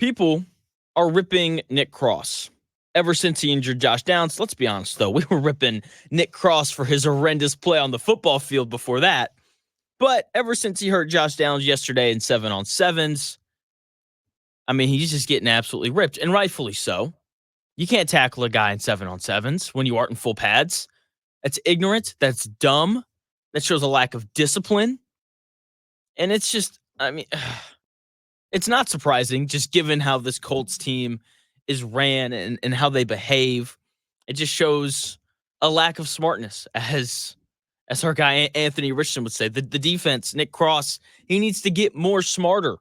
People are ripping Nick Cross. Ever since he injured Josh Downs, let's be honest, though, we were ripping Nick Cross for his horrendous play on the football field before that. But ever since he hurt Josh Downs yesterday in 7-on-7s, I mean, he's just getting absolutely ripped, and rightfully so. You can't tackle a guy in 7-on-7s when you aren't in full pads. That's ignorant. That's dumb. That shows a lack of discipline. And it's just, I mean, it's not surprising just given how this Colts team is ran and how they behave. It just shows a lack of smartness, as our guy Anthony Richardson would say. The defense, Nick Cross, he needs to get more smarter,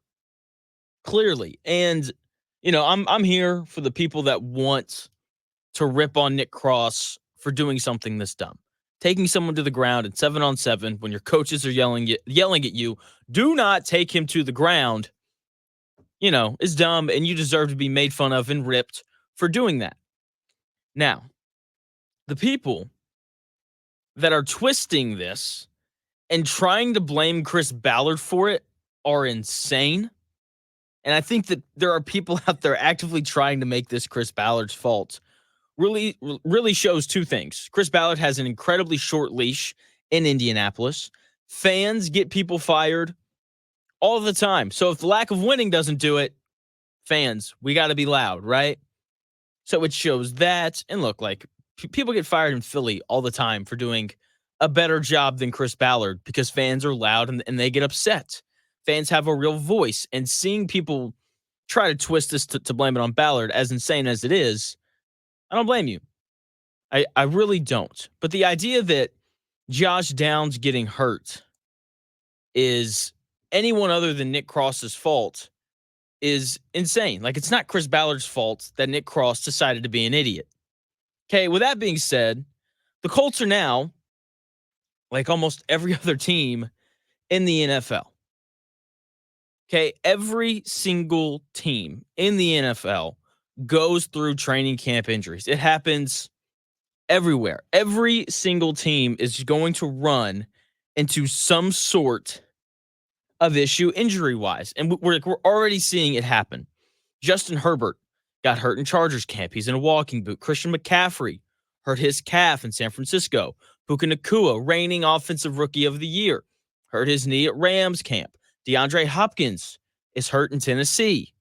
clearly. And, I'm here for the people that want to rip on Nick Cross for doing something this dumb. Taking someone to the ground in 7-on-7 when your coaches are yelling at you, do not take him to the ground, is dumb, and you deserve to be made fun of and ripped for doing that. Now, the people that are twisting this and trying to blame Chris Ballard for it are insane. And I think that there are people out there actively trying to make this Chris Ballard's fault. Really shows two things. Chris Ballard has an incredibly short leash in Indianapolis. Fans get people fired all the time. So if the lack of winning doesn't do it, fans, we got to be loud, right? So it shows that. And look, people get fired in Philly all the time for doing a better job than Chris Ballard because fans are loud and they get upset. Fans have a real voice. And seeing people try to twist this to blame it on Ballard, as insane as it is, I don't blame you. I really don't. But the idea that Josh Downs getting hurt is anyone other than Nick Cross's fault is insane. It's not Chris Ballard's fault that Nick Cross decided to be an idiot. Okay, with that being said, the Colts are now, like almost every other team in the NFL. Okay, every single team in the NFL goes through training camp injuries. It happens everywhere. Every single team is going to run into some sort of issue injury-wise. And we're already seeing it happen. Justin Herbert got hurt in Chargers camp. He's in a walking boot. Christian McCaffrey hurt his calf in San Francisco. Puka Nacua, reigning offensive rookie of the year, hurt his knee at Rams camp. DeAndre Hopkins is hurt in Tennessee.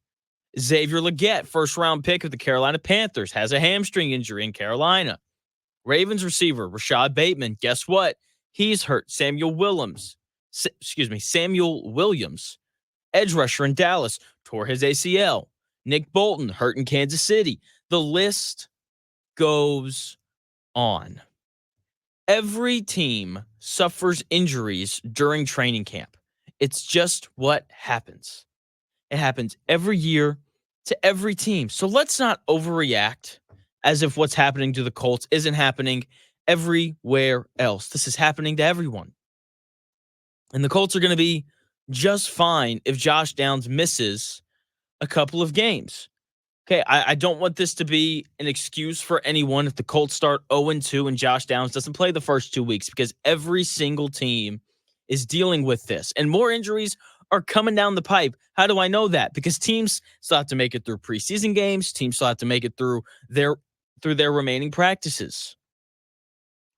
Xavier Legette, first-round pick of the Carolina Panthers, has a hamstring injury in Carolina. Ravens receiver Rashad Bateman, guess what? He's hurt. Samuel Williams, edge rusher in Dallas, tore his ACL. Nick Bolton, hurt in Kansas City. The list goes on. Every team suffers injuries during training camp. It's just what happens. It happens every year to every team. So let's not overreact as if what's happening to the Colts isn't happening everywhere else. This is happening to everyone. And the Colts are going to be just fine if Josh Downs misses a couple of games. Okay, I don't want this to be an excuse for anyone if the Colts start 0-2 and Josh Downs doesn't play the first 2 weeks, because every single team is dealing with this. And more injuries are coming down the pipe. How do I know that? Because teams still have to make it through preseason games. Teams still have to make it through their remaining practices.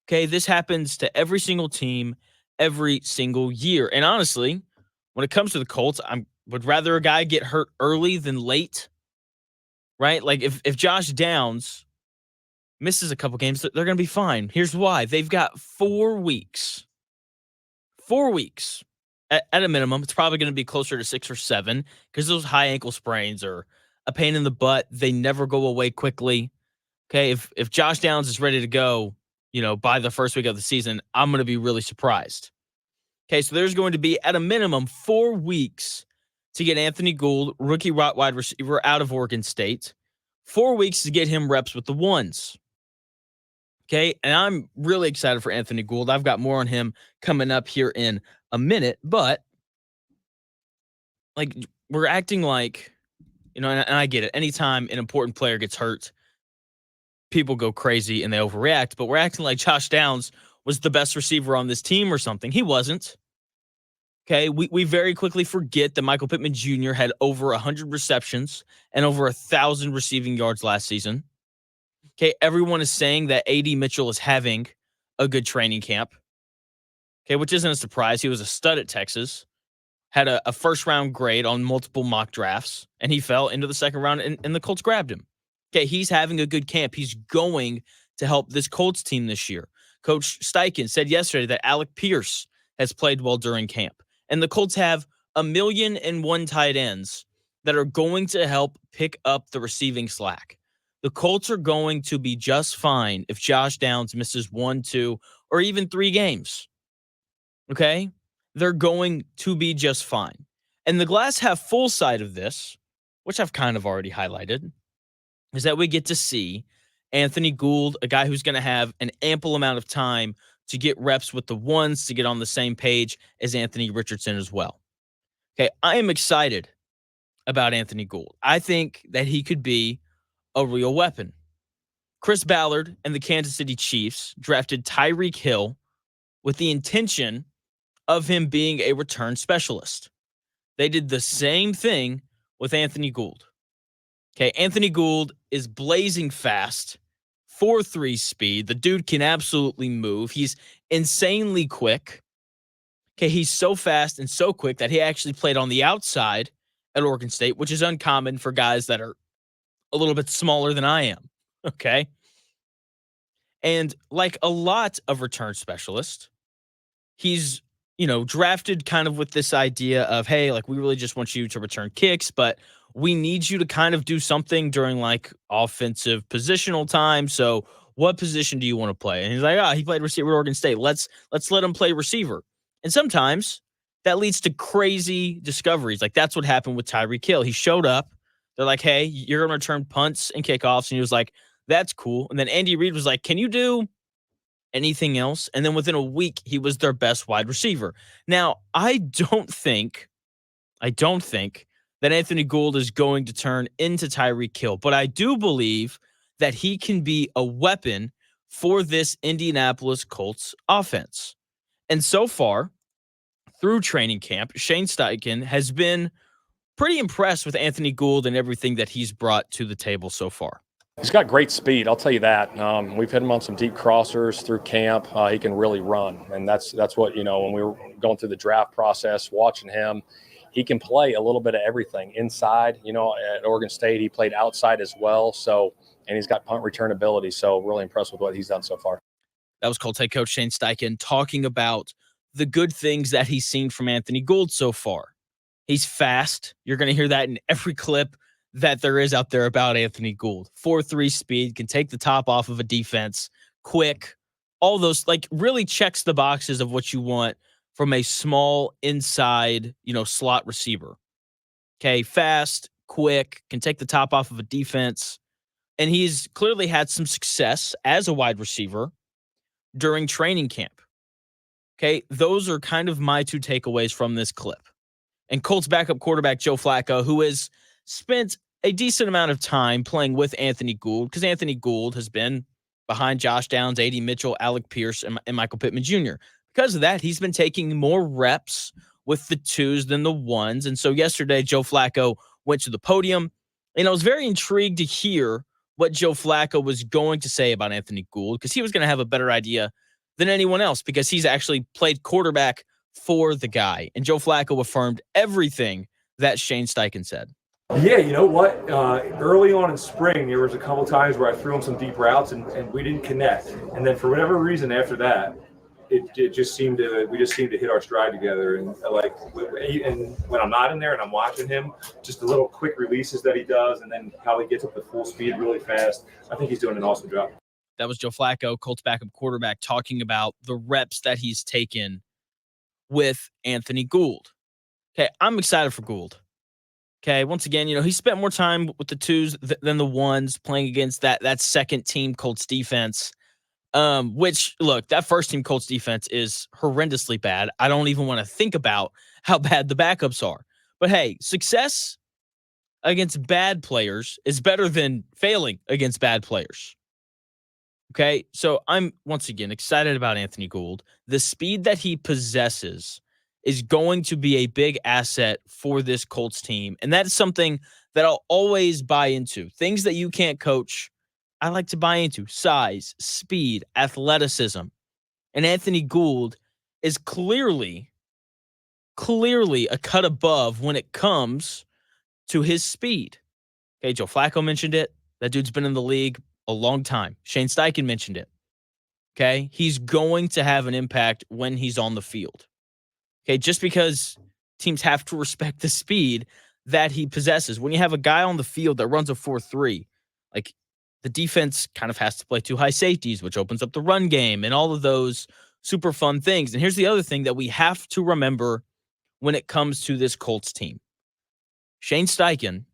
Okay, this happens to every single team every single year. And honestly, when it comes to the Colts, I would rather a guy get hurt early than late, right? If Josh Downs misses a couple games, they're going to be fine. Here's why. They've got 4 weeks. 4 weeks. At a minimum, it's probably going to be closer to 6 or 7 because those high ankle sprains are a pain in the butt. They never go away quickly. Okay, if Josh Downs is ready to go, by the first week of the season, I'm going to be really surprised. Okay, so there's going to be, at a minimum, 4 weeks to get Anthony Gould, rookie wide receiver out of Oregon State. 4 weeks to get him reps with the ones. Okay, and I'm really excited for Anthony Gould. I've got more on him coming up here in a minute, but we're acting like, and I get it. Anytime an important player gets hurt, people go crazy and they overreact, but we're acting like Josh Downs was the best receiver on this team or something. He wasn't. Okay, we very quickly forget that Michael Pittman Jr. had over 100 receptions and over 1,000 receiving yards last season. Okay, everyone is saying that A.D. Mitchell is having a good training camp. Okay, which isn't a surprise. He was a stud at Texas, had a first round grade on multiple mock drafts, and he fell into the second round, and the Colts grabbed him. Okay, he's having a good camp. He's going to help this Colts team this year. Coach Steichen said yesterday that Alec Pierce has played well during camp, and the Colts have 1,000,001 tight ends that are going to help pick up the receiving slack. The Colts are going to be just fine if Josh Downs misses 1, 2, or even 3 games. Okay? They're going to be just fine. And the glass half full side of this, which I've kind of already highlighted, is that we get to see Anthony Gould, a guy who's going to have an ample amount of time to get reps with the ones, to get on the same page as Anthony Richardson as well. Okay, I am excited about Anthony Gould. I think that he could be a real weapon. Chris Ballard and the Kansas City Chiefs drafted Tyreek Hill with the intention of him being a return specialist. They did the same thing with Anthony Gould. Okay, Anthony Gould is blazing fast, 4.3 speed. The dude can absolutely move. He's insanely quick. Okay, he's so fast and so quick that he actually played on the outside at Oregon State, which is uncommon for guys that are a little bit smaller than I am. Okay. And like a lot of return specialists, he's, drafted kind of with this idea of, hey, like we really just want you to return kicks, but we need you to kind of do something during like offensive positional time. So what position do you want to play? And he's like, he played receiver at Oregon State. Let's let him play receiver. And sometimes that leads to crazy discoveries. Like that's what happened with Tyreek Hill. He showed up. They're like, hey, you're going to return punts and kickoffs. And he was like, that's cool. And then Andy Reid was like, can you do anything else? And then within a week, he was their best wide receiver. Now, I don't think that Anthony Gould is going to turn into Tyreek Hill, but I do believe that he can be a weapon for this Indianapolis Colts offense. And so far, through training camp, Shane Steichen has been pretty impressed with Anthony Gould and everything that he's brought to the table so far. He's got great speed, I'll tell you that. We've hit him on some deep crossers through camp. He can really run, and that's what, when we were going through the draft process, watching him, he can play a little bit of everything inside. At Oregon State, he played outside as well. So, and he's got punt return ability. So really impressed with what he's done so far. That was Colts head coach Shane Steichen talking about the good things that he's seen from Anthony Gould so far. He's fast. You're going to hear that in every clip that there is out there about Anthony Gould. 4.3 speed, can take the top off of a defense, quick, all those, like really checks the boxes of what you want from a small inside, slot receiver. Okay, fast, quick, can take the top off of a defense. And he's clearly had some success as a wide receiver during training camp. Okay, those are kind of my two takeaways from this clip. And Colts backup quarterback Joe Flacco, who has spent a decent amount of time playing with Anthony Gould, because Anthony Gould has been behind Josh Downs, A.D. Mitchell, Alec Pierce, and Michael Pittman Jr. Because of that, he's been taking more reps with the twos than the ones. And so yesterday, Joe Flacco went to the podium, and I was very intrigued to hear what Joe Flacco was going to say about Anthony Gould, because he was going to have a better idea than anyone else, because he's actually played quarterback for the guy. And Joe Flacco affirmed everything that Shane Steichen said. Yeah, you know what? Early on in spring, there was a couple times where I threw him some deep routes and we didn't connect. And then for whatever reason after that, we just seemed to hit our stride together. And and when I'm not in there and I'm watching him, just the little quick releases that he does, and then how he gets up to full speed really fast. I think he's doing an awesome job. That was Joe Flacco, Colts backup quarterback, talking about the reps that he's taken with Anthony Gould. Okay, I'm excited for Gould. Okay, once again, he spent more time with the twos than the ones, playing against that second team Colts defense. Which, look, that first team Colts defense is horrendously bad. I don't even want to think about how bad the backups are. But hey, success against bad players is better than failing against bad players. Okay, so I'm once again excited about Anthony Gould. The speed that he possesses is going to be a big asset for this Colts team. And that's something that I'll always buy into. Things that you can't coach, I like to buy into. Size, speed, athleticism. And Anthony Gould is clearly a cut above when it comes to his speed. Okay, Joe Flacco mentioned it. That dude's been in the league a long time. Shane Steichen mentioned it. Okay, he's going to have an impact when he's on the field. Okay, just because teams have to respect the speed that he possesses. When you have a guy on the field that runs a 4.3, like the defense kind of has to play two high safeties, which opens up the run game and all of those super fun things. And here's the other thing that we have to remember when it comes to this Colts team. Shane Steichen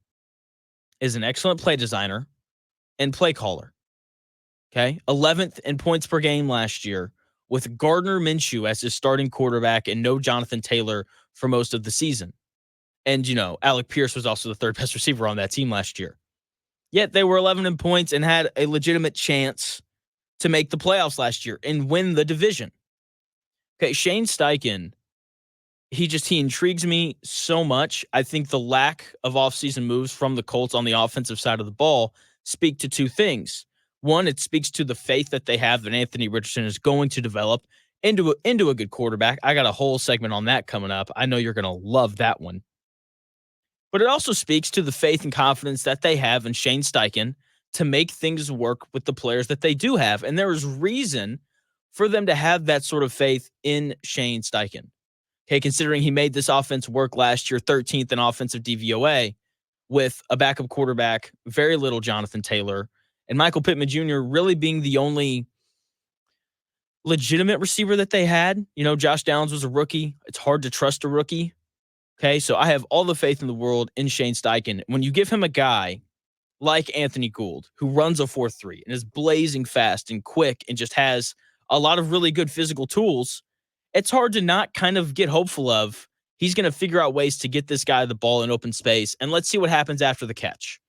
is an excellent play designer and play caller. Okay, 11th in points per game last year with Gardner Minshew as his starting quarterback and no Jonathan Taylor for most of the season. And, Alec Pierce was also the third best receiver on that team last year. Yet they were 11 in points and had a legitimate chance to make the playoffs last year and win the division. Okay, Shane Steichen, he intrigues me so much. I think the lack of offseason moves from the Colts on the offensive side of the ball speak to two things. One, it speaks to the faith that they have that Anthony Richardson is going to develop into a good quarterback. I got a whole segment on that coming up. I know you're going to love that one. But it also speaks to the faith and confidence that they have in Shane Steichen to make things work with the players that they do have. And there is reason for them to have that sort of faith in Shane Steichen. Okay, considering he made this offense work last year, 13th in offensive DVOA with a backup quarterback, very little Jonathan Taylor, and Michael Pittman Jr. really being the only legitimate receiver that they had. Josh Downs was a rookie. It's hard to trust a rookie. Okay, so I have all the faith in the world in Shane Steichen. When you give him a guy like Anthony Gould, who runs a 4.3 and is blazing fast and quick and just has a lot of really good physical tools, it's hard to not kind of get hopeful of he's going to figure out ways to get this guy the ball in open space, and let's see what happens after the catch.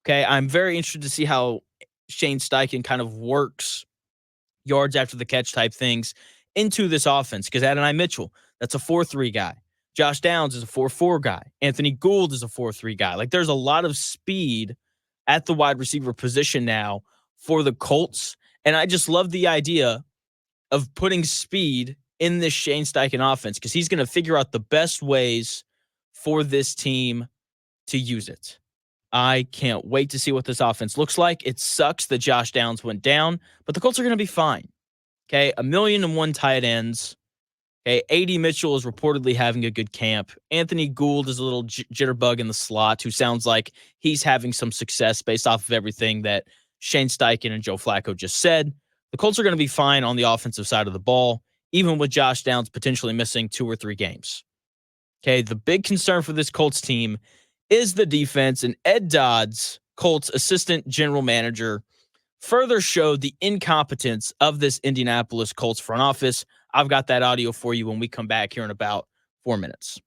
Okay, I'm very interested to see how Shane Steichen kind of works yards after the catch type things into this offense, because Adonai Mitchell, that's a 4.3 guy. Josh Downs is a 4.4 guy. Anthony Gould is a 4.3 guy. Like, there's a lot of speed at the wide receiver position now for the Colts, and I just love the idea of putting speed in this Shane Steichen offense because he's going to figure out the best ways for this team to use it. I can't wait to see what this offense looks like. It sucks that Josh Downs went down, but the Colts are going to be fine. Okay, 1,000,001 tight ends. Okay, A.D. Mitchell is reportedly having a good camp. Anthony Gould is a little jitterbug in the slot who sounds like he's having some success based off of everything that Shane Steichen and Joe Flacco just said. The Colts are going to be fine on the offensive side of the ball, even with Josh Downs potentially missing 2 or 3 games. Okay, the big concern for this Colts team is the defense, and Ed Dodds, Colts assistant general manager, further showed the incompetence of this Indianapolis Colts front office. I've got that audio for you when we come back here in about 4 minutes.